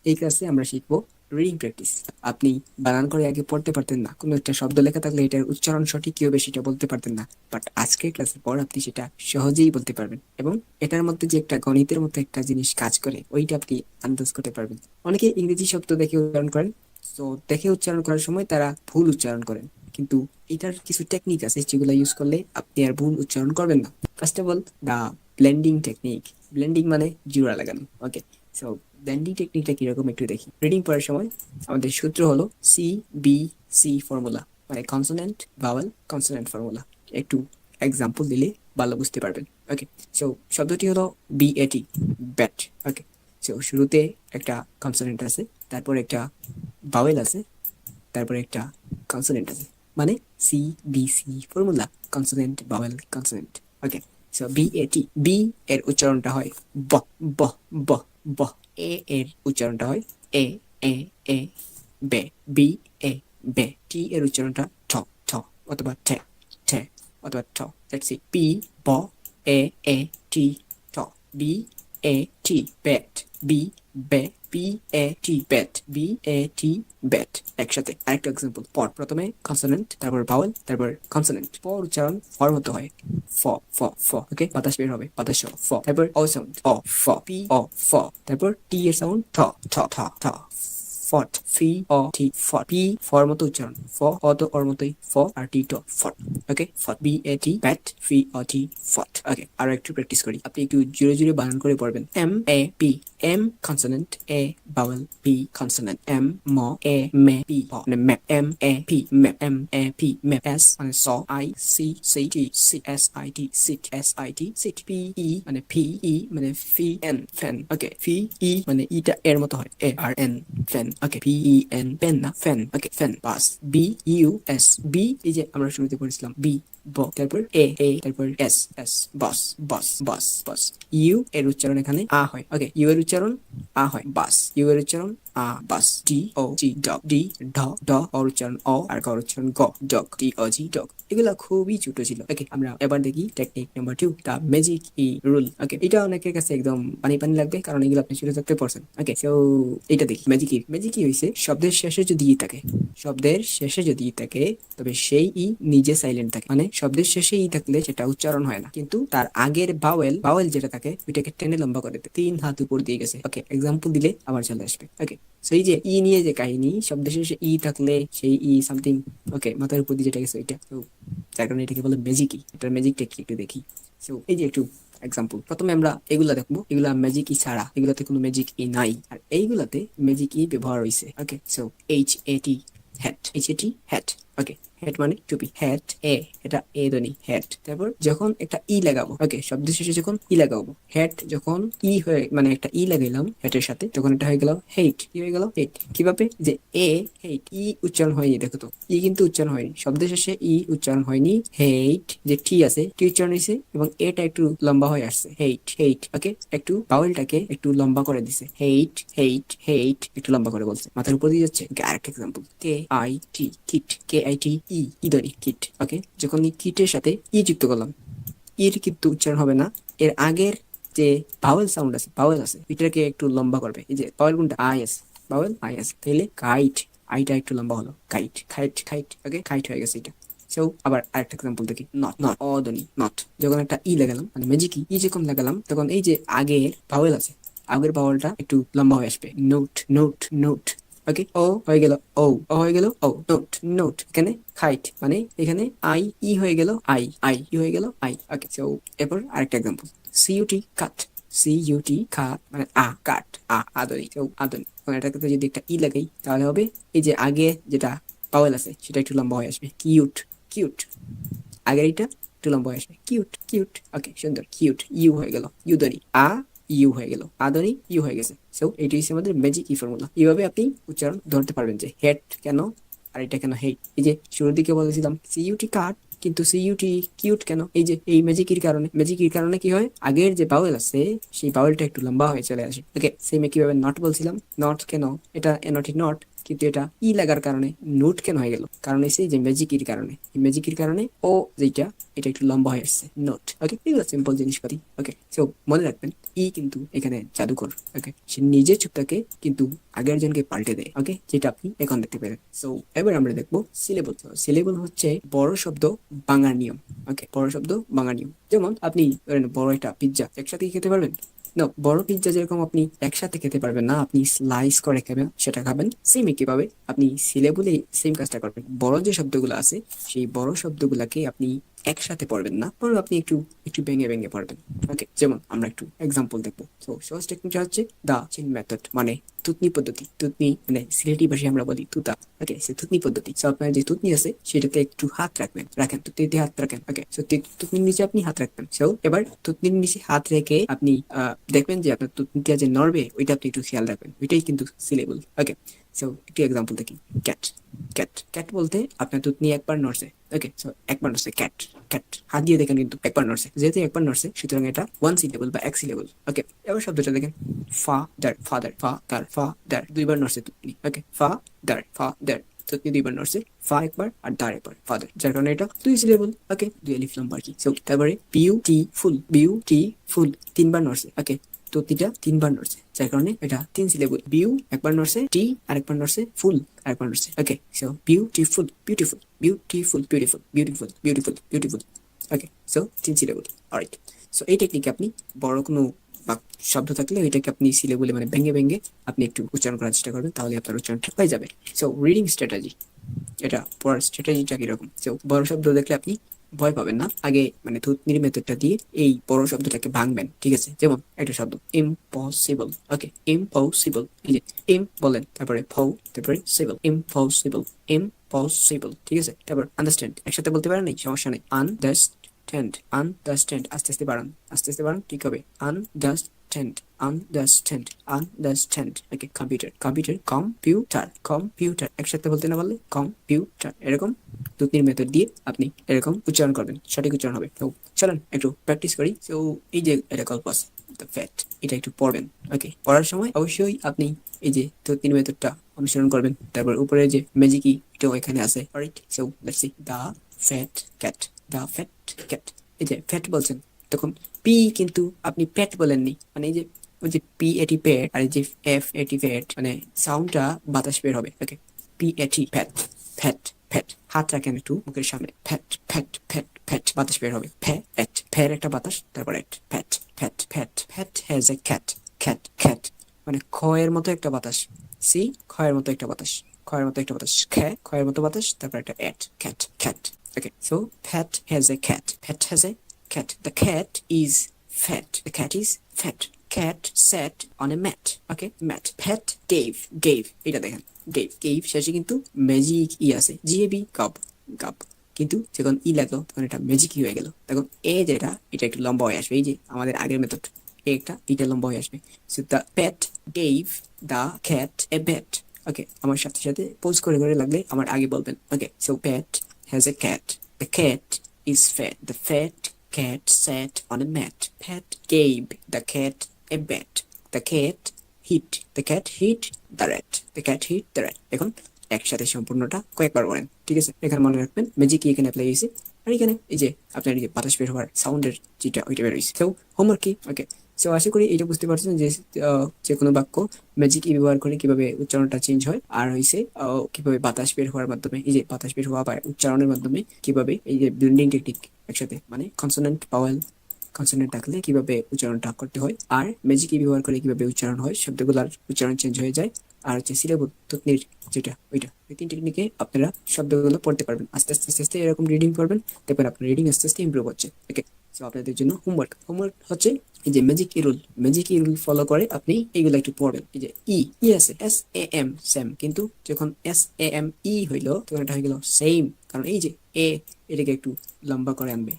এই ক্লাসে আমরা শিখবো রিডিং প্র্যাকটিস। আপনি বানান করে আগে পড়তে পারতেন না, কোনো একটা শব্দ লেখা থাকলে এটার উচ্চারণ সঠিক কি হবে সেটা বলতে পারতেন না, বাট আজকের ক্লাসের পর আপনি সেটা সহজেই বলতে পারবেন এবং এটার মধ্যে যে একটা গণিতের মতো একটা জিনিস কাজ করে ওইটা আপনি আন্দাজ করতে পারবেন। অনেকে ইংরেজি শব্দ দেখে উচ্চারণ করেন, তো দেখে উচ্চারণ করার সময় তারা ভুল উচ্চারণ করেন, কিন্তু এটার কিছু টেকনিক আছে যেগুলো ইউজ করলে আপনি আর ভুল উচ্চারণ করবেন না। First of all, the blending technique. Blending মানে জোড়া লাগানো। ওকে, সো ব্লেন্ডিং টেকনিকটা কিরকম একটু দেখি। রিডিং পড়ার সময় আমাদের সূত্র হলো CBC ফর্মুলা, মানে কনসোনেন্ট ভাওয়েল কনসোনেন্ট ফর্মুলা। একটু এক্সাম্পল দিলে ভালো বুঝতে পারবেন। ওকে, সো শব্দটি হলো BAT, ব্যাট। ওকে, সো শুরুতে একটা কনসোনেন্ট আছে, তারপর একটা ভাওয়েল আছে, তারপরে একটা কনসোনেন্ট আছে, মানে CBC formula, consonant vowel consonant. Okay, so BAT, B এর উচ্চারণটা হয় ব ব ব ব। এ এর উচ্চারণটা হয় এ এ এ বে, বি এ বে। টি এর উচ্চারণটা ঠ ঠ অথবা ঠে ঠে অথবা ঠ। লেটস সি, পি ব এ এ টি ঠ, B A T bat, B বে, B A T bat, B A T bat. একসাথে আরেকটা এক্সাম্পল। পর প্রথমে কনসোনেন্ট, তারপর ভাওয়েল, তারপর কনসোনেন্ট। পর উচ্চারণ ফর মতো হয় ফ ফ ফ। ওকে, বাতাস বের হবে, বাতাস ফ। তারপর অ সাউন্ড অ ফ, পি অ ফ। তারপর টি এর সাউন্ড ঠ ঠ ঠ ঠ। ফট, ফি অ টি ফট। পি ফর মতো উচ্চারণ, ফ অ তো ওর মতোই ফ, আর টি তো ফট। ওকে, ফট, BAT ব্যাট, ফি অ টি ফট। ওকে, আরো একটু প্র্যাকটিস করি, আপনি একটু জোরে জোরে বানান করে পড়বেন। MAP, M consonant, A vowel, P consonant. M ম, এ মে, পি মানে map, MAP map, MAP map. S মানে স, আই সি সি টি সি, SIT sit, SIT sit. PE মানে PE মানে ফি এন ফ্যান। ওকে, ফি ই মানে ইটা এর মতো হয়, এ আর এন ফ্যান। ওকে, PEN পেন না, ফ্যান। ওকে, ফ্যান। বাস, BUS, বি এই যে আমরা শুরুতে পড়েছিলাম বি ব, তারপর এ তারপর S bus bus bus bus. You এর উচ্চারণ এখানে আ হয়। ওকে, ইউ এর উচ্চারণ আ হয়, বাস। ইউ এর উচ্চারণ আ, বাস। DOG ডগ, ডি ঢ ড, অর উচ্চারণ অ, আর গ উচ্চারণ গ, ডগ, DOG ডগ। এগুলা খুবই ছোট ছিল। ওকে, আমরা এবার দেখি টেকনিক নাম্বার 2, দা ম্যাজিক ই রুল। ওকে, এটা অনেকের কাছে একদম পানি পানি লাগবে, কারণ এগুলো আপনি ছোট থাকতে পড়ছেন। ওকে, সো এটা দেখি। ম্যাজিক ই, ম্যাজিক ই হইছে শব্দের শেষে যদি ই থাকে, শব্দের শেষে যদি ই থাকে তবে সেই ই নিজে সাইলেন্ট থাকে, মানে শব্দের শেষে ই থাকলে সেটা উচ্চারণ হয় না, কিন্তু তার আগের ভাওয়েল ভাওয়েল যেটা থাকে ওইটাকে টেনে লম্বা করে দেয়। 3 হাত উপর দিয়ে গেছে। ওকে, এক্সাম্পল দিলে আবার চলে আসবে। ওকে, সেই যে ই নিয়ে যে কাহিনী, শব্দের শেষে ই থাকলে সেই ই সামথিং, ওকে, মাথার উপর দিয়ে যেটা গেছে ওইটা, তো যার কারণে এটাকে বলে ম্যাজিক ই। এটার ম্যাজিকটা কি একটু দেখি। সো এই যে একটু এক্সাম্পল, প্রথমে আমরা এগুলা দেখবো, এগুলা ম্যাজিক ই ছাড়া, এগুলাতে কোনো ম্যাজিক ই নাই, আর এইগুলাতে ম্যাজিক ই ব্যবহার হয়েছে। Okay, so HAT hat, HAT hat. Okay, hat মানে টুপি, হ্যাট এ, এটা এ ধ্বনি, হ্যাট। তারপর যখন একটা ই লাগাবো, ওকে, শব্দ শেষে যখন ই লাগাবো, হ্যাট যখন ই হয়ে, মানে একটা ই লাগাইলাম হ্যাটের সাথে, তখন এটা হয়ে গেল হেইট। কি হয়ে গেল? হেইট। কিভাবে? যে এ হেইট, ই উচ্চারণ হয়নি, দেখো তো, ই কিন্তু উচ্চারণ হয়নি, শব্দের শেষে ই উচ্চারণ হয়নি। হেইট, যে টি আছে, টি উচ্চারণ হয়েছে এবং এটা একটু লম্বা হয়ে আসছে, হেইট হেইট। ওকে, একটু বাউলটাকে একটু লম্বা করে দিছে, হেইট হেইট হেইট, একটু লম্বা করে বলছে, মাথার উপর দিয়ে যাচ্ছে। আরেকটা এক্সাম্পল, KIT কিট, KIT ই ধরি কিট। ওকে, যখন এই কিটের সাথে ই যুক্ত করলাম, ইর কিন্তু উচ্চারণ হবে না, এর আগের যে ভাওয়েল সাউন্ড আছে, ভাওয়েল আছে, এটাকে একটু লম্বা করবে। এই যে ভাওয়েল কোনটা? আই আছে, ভাওয়েল আই আছে, তাইলে কাইট, আইটা একটু লম্বা হলো, কাইট খাইট খাইট। ওকে, কাইট হয়ে গেছে এটা। সো আবার আরেকটা এক্সাম্পল দেখি, নট নট অধ্বনি নট, যখন একটা ই লাগালাম, মানে ম্যাজিক ই যখন লাগালাম, তখন এই যে আগের ভাওয়েল আছে, আগের ভাওয়েলটা একটু লম্বা হয়ে আসবে, নোট নোট নোট। ওকে, ও হয়ে গেল ও, ও হয়ে গেল ও, নোট নোট। এখানে খাইট, মানে এখানে আই ই হয়ে গেল আই, আই ই হয়ে গেল আই। ওকে, সো এরপর আরেকটা এক্সাম্পল, CUT কাট, CUT কাট মানে আ, কাট আ, আদরি। তো আদরি, এটাকে যদি একটা ই লাগাই তাহলে হবে এই যে আগে যেটা পাওয়েল আছে সেটা একটু লম্বা হয়ে আসবে, কিউট কিউট। আগের এটা একটু লম্বা হয়ে আসবে, কিউট কিউট। ওকে, সুন্দর, কিউট। ইউ হয়ে গেল ইউদরি, আ ইউ হয়ে গেল, আদরি ইউ হয়ে গেছে। সো এটি হচ্ছে আমাদের ম্যাজিক ই ফর্মুলা। এইভাবে আপনি উচ্চারণ ধরতে পারবেন যে হেড কেন আর এটা কেন হেড। এই যে শুরুর দিকে বলেছিলাম CUT কাট, কিন্তু CUT কিউট কেন? এই যে এই ম্যাজিকের কারণে। ম্যাজিকের কারণে কি হয়, আগের যে বাউল আছে সেই বাউলটা একটু লম্বা হয়ে চলে আসে। ওকে, সেম কিভাবে নট বলছিলাম, নট কেন, এটা নটি নট, কিন্তু এটা ই লাগার কারণে নোট কেন হয়ে গেল? কারণ এসে যে ম্যাজিকের কারণে, এই ম্যাজিকের কারণে ও যেটা, এটা একটু লম্বা হয়ে আসছে, নোট। ওকে, এগুলো সিম্পল জিনিসপাতি। ওকে, সো মনে রাখবেন ই কিন্তু এখানে জাদুকর। ওকে, সে নিজে চুপ থাকে কিন্তু আগের জনকে পাল্টে দেয়। ওকে, যেটা আপনি এখন দেখতে পেলেন। সো এবার আমরা দেখবো সিলেবল। সিলেবল হচ্ছে বড় শব্দ ভাঙার নিয়ম। ওকে, বড় শব্দ ভাঙার নিয়ম। যেমন আপনি ধরেন বড় একটা পিৎজা একসাথে খেতে পারবেন না। বড় পিৎজা যেরকম আপনি একসাথে খেতে পারবেন না, আপনি স্লাইস করে খাবেন, সেটা খাবেন। সেম কিভাবে আপনি সিলেবলে সেম কাজটা করবেন। বড় যে শব্দগুলো আছে সেই বড় শব্দগুলোকে আপনি একসাথে পড়বেন না, বরং আপনি একটু একটু ভেঙে ভেঙে পড়বেন। ওকে, যেমন আমরা একটু এক্সাম্পল দেখবো। তো সহজ টেকনিকটা হচ্ছে দা চেন মেথড, মানে থুতনি পদ্ধতি। থুতনি মানে সিলেটি ভাষায় আমরা বলি তুতা। ওকে, সে থুতনি পদ্ধতি। সো আপনার যে থুতনি আছে সেটাতে একটু হাত রাখেন থুতনিতে হাত রাখেন। ওকে, সো থুতনির নিচে আপনি হাত রাখবেন। সো এবার থুতনির নিচে হাত রেখে আপনি দেখবেন যে আপনার থুতনিটা যে নড়বে ওইটা আপনি একটু খেয়াল রাখবেন, ওইটাই কিন্তু সিলেবল। ওকে, সো একটি এক্সাম্পল দেখি। ক্যাট। ক্যাট ক্যাট বলতে আপনার থুতনি একবার নড়ছে। ওকে, সো একবার নড়ছে ক্যাট। ক্যাট হাত দিয়ে দেখেন কিন্তু একবার নড়ছে, যেহেতু একবার নড়ছে সুতরাং এটা ওয়ান সিলেবল বা এক সিলেবল। ওকে, এবার শব্দটা দেখেন ফাদার। ফাদার ফাদার দুইবার নড়ছে থুতনি। ওকে, ফাদার থুতনি দুইবার নড়ছে, ফা একবার আর দার একবার, ফাদার, যার কারণে এটা দুই সিলেবল। ওকে, দুই আলিফ লম্বা আর কি। সো তারপরে বিউটিফুল তিনবার নড়ছে। ওকে, থুতনিটা তিনবার নড়ছে, যার কারণে এটা তিন সিলেবল। বিউ একবার নড়ছে, টি আরেকবার নড়ছে, ফুল আরেকবার নড়ছে। ওকে, সো বিউটিফুল। ওকে, সো তিন সিলেবল। অলরাইট, সো এই টেকনিকে আপনি বড় কোনো শব্দ থাকলে ওইটাকে আপনি সিলেবলে মানে ভেঙে ভেঙে আপনি একটু উচ্চারণ করার চেষ্টা করবেন, তাহলে আপনার উচ্চারণ ঠিক হয়ে যাবে। সো রিডিং স্ট্র্যাটেজি, এটা পড়ার স্ট্র্যাটেজিটা কিরকম। সো বড় শব্দ দেখলে আপনি ভয় পাবেন না, আগে মানে থুতনির মেথডটা দিয়ে এই বড় শব্দটাকে ভাঙবেন। ঠিক আছে, যেমন একটা শব্দ ইম্পসিবল। ওকে, ইম্পসিবল, এই যে ইম বলেন, তারপরে ফউ, তারপরে সিবল, ইম্পসিবল। ঠিক আছে, তারপর আন্ডারস্ট্যান্ড একসাথে বলতে পারেন, নাই সমস্যা নেই। আন্ডারস্ট্যান্ড আস্তে আস্তে বাড়ান, ঠিক হবে। আন্ডারস্ট্যান্ড। ওকে, কম্পিউটার একসাথে বলতে না পারলে কম্পিউটার, এরকম দুটির মেথড দিয়ে আপনি এরকম উচ্চারণ করবেন, সঠিক উচ্চারণ হবে। তো চলেন একটু প্র্যাকটিস করি। তো এই যে এটা গল্প আছে দ্য ফ্যাট, এটা একটু পড়বেন। ওকে, পড়ার সময় অবশ্যই আপনি এই যে দুটির মেথডটা অনুসরণ করবেন। তারপর উপরে যে ম্যাজিকি এটাও এখানে আছে। Alright, so let's see the fat cat. এই যে ফ্যাট বলছেন, তখন পি কিন্তু আপনি প্যাট বলেননি, মানে এই যে ওই যে পি এটি প্যাট আর এই যে এফ এটি ফ্যাট, মানে সাউন্ডটা বাতাস বের হবে। ওকে, পি এটি ফ্যাট ফ্যাট হাত রাখেন একটু মুখের সামনে, ফ্যাট বাতাস বের হবে। ফ্যার একটা বাতাস, তারপর ফ্যাট হ্যাজ এ ক্যাট মানে খয়ের মতো একটা বাতাস। সি খয়ের মতো একটা বাতাস, খয়ের মতো বাতাস, তারপর একটা cat. Okay, so Pat has a cat. The cat is fat. Cat sat on a mat. Okay, mat. Pat gave. এটা দেখেন, gave শেষে কিন্তু ম্যাজিক ই আছে, জিএবি গাব, কিন্তু যখন ই লাগলো তখন এটা ম্যাজিক ই হয়ে গেল। তখন যেটা এটা একটু লম্বা হয়ে আসবে, এই যে আমাদের আগের মেথড এটা লম্বা হয়ে আসবে। So the pet gave the cat a bat. ওকে, আমার সাথে সাথে পোজ করে লাগলে আমার আগে বলবেন। ওকে, so pet has a cat. The cat is fat. The fat cat sat on a mat. Pat gave the cat a bat. The cat hit the rat. এখন একসাথে সম্পূর্ণটা কয়েকবার বলেন। ঠিক আছে, এখানে মনে রাখবেন ম্যাজিক কি এখানে অ্যাপ্লাই হয়েছে, আর এখানে এই যে আপনার এই যে বাতাস বের হওয়ার সাউন্ডের যেটা ওইটা বের হয়েছে। তো হোমওয়ার্ক কি? ওকে, সো আশা করি এটা বুঝতে পারছেন যে যে কোনো বাক্য ম্যাজিক ই ব্যবহার করে কিভাবে উচ্চারণটা চেঞ্জ হয়, আর হয়েছে কিভাবে বাতাস বের হওয়ার মাধ্যমে, এই যে বাতাস বের হওয়া বা উচ্চারণের মাধ্যমে কিভাবে এই যে ব্লেন্ডিং টেকনিক একসাথে, মানে কনসোনেন্ট ভাওয়েল কনসোনেন্ট থাকলে কিভাবে উচ্চারণটা করতে হয়, আর ম্যাজিক ই ব্যবহার করে কিভাবে উচ্চারণ হয়, শব্দগুলোর উচ্চারণ চেঞ্জ হয়ে যায়, আর হচ্ছে সিলেবল থুতনির যেটা ওইটা, এই তিন টেকনিকে আপনারা শব্দগুলো পড়তে পারবেন। আস্তে আস্তে এরকম রিডিং করবেন, দেখবেন আপনার রিডিং আস্তে আস্তে ইমপ্রুভ হচ্ছে। ওকে, সো আপনাদের জন্য হোমওয়ার্ক হচ্ছে এই যে ম্যাজিক ই রুল ফলো করে আপনি এইগুলো একটু পড়বেন। এই যে ই আছে SAM সেম, কিন্তু যখন SAME হইলো তখন এটা হয়ে গেল সেম, কারণ এই যে এটাকে একটু লম্বা করে আনবে।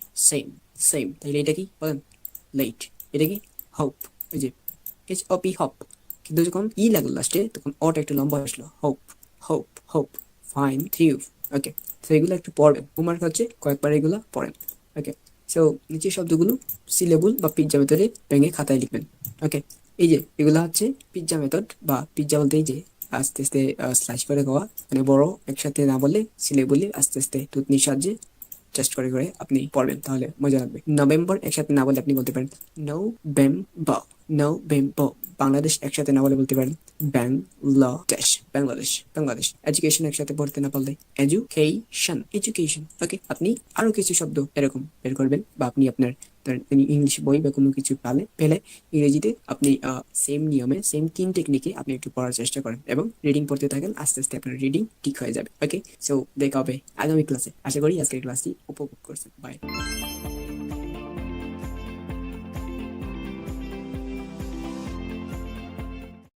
সেম, তাইলে এটা কি বলেন? লেট। এটা কি? হোপ। এই যে HOP হপ, কিন্তু যখন লাগলো লাস্টে তখন অটা একটু লম্বা আসলো। Hope fine থিউব। ওকে, তো এগুলো একটু পড়বেন। হোমওয়ার্ক হচ্ছে কয়েকবার এগুলো পড়েন। ওকে, সো নিচের শব্দগুলো সিলেবল বা পিৎজা মেথডে ভেঙে খাতায় লিখবেন। ওকে, এই যে এগুলা হচ্ছে পিৎজা মেথড, বা পিৎজা বলতে এই যে আস্তে আস্তে স্লাইস করে খাওয়া, মানে বড় একসাথে না বলে সিলেবলে আস্তে আস্তে থুতনির সাহায্যে টেস্ট করে করে আপনি পড়বেন, তাহলে মজা লাগবে। নভেম্বর একসাথে না বলে আপনি বলতে পারেন নভেম্বর, নভেম্বর। বাংলাদেশ একসাথে না বলে বলতে পারেন বাংলাদেশ, বাংলাদেশ, বাংলাদেশ। এডুকেশন একসাথে পড়তে না পারলে এডুকেশন, এডুকেশন। ওকে, আপনি আরো কিছু শব্দ এরকম বের করবেন, বা আপনি আপনার ইংলিশ বই বা কোনো কিছু পেলে ইংরেজিতে আপনি সেম নিয়মে, সেম 3 টেকনিকে আপনি একটু পড়ার চেষ্টা করেন এবং রিডিং পড়তে থাকেন। আস্তে আস্তে আপনার রিডিং ঠিক হয়ে যাবে। ওকে, সো দেখা হবে আগামী ক্লাসে। আশা করি আজকের ক্লাসটি উপভোগ করছেন। বাই।